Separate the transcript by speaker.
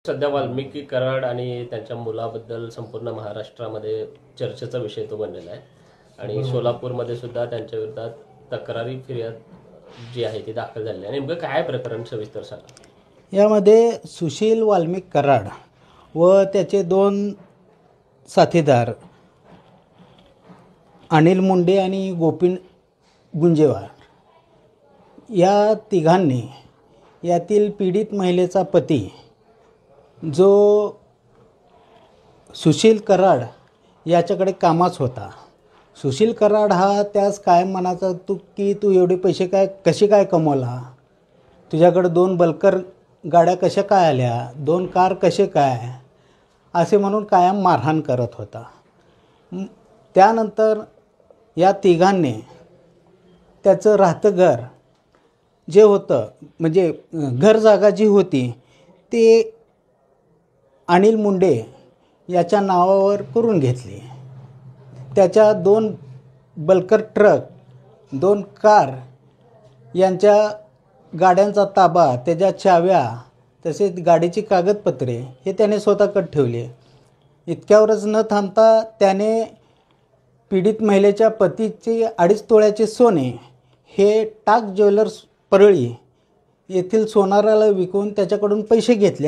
Speaker 1: सध्या वाल्मिकी कराड आणि त्यांच्या मुलाबद्दल संपूर्ण महाराष्ट्रामध्ये चर्चेचा विषय तो बनलेला आहे आणि सोलापूरमध्ये सुद्धा त्यांच्या विरोधात तक्रारी फिर्याद जी आहे ती दाखल झालेली आहे. नेमकं काय प्रकरण सविस्तर सांगा.
Speaker 2: यामध्ये सुशील वाल्मिक कराड व त्याचे दोन साथीदार अनिल मुंडे आणि गोपीन गुंजेवार या तिघांनी यातील पीडित महिलेचा पती जो सुशील कराड याच्याकडे कामाच होता. सुशील कराड हा त्यास कायम म्हणायचा तू एवढे पैसे कसे काय कमवला, तुझ्याकडे 2 बल्कर गाड्या कशा काय आल्या, 2 कार कसे काय, असे म्हणून कायम मारहाण करत होता. त्यानंतर या तिघांनी त्याचं राहतं घर जे होतं म्हणजे घर जागा जी होती ते अनिल मुंडे याच्या नावावर करून घेतली. त्याच्या 2 बल्कर ट्रक, 2 कार यांच्या गाड्यांचा ताबा, त्याच्या चाव्या तसेच गाडीची कागदपत्रे हे त्याने स्वतःकडे ठेवले. इतक्यावरच न थांबता त्याने पीडित महिलेच्या पतीचे 2.5 तोळ्याचे सोने हे टाक ज्वेलर्स परळी येथील सोनाराला विकून त्याच्याकडून पैसे घेतले.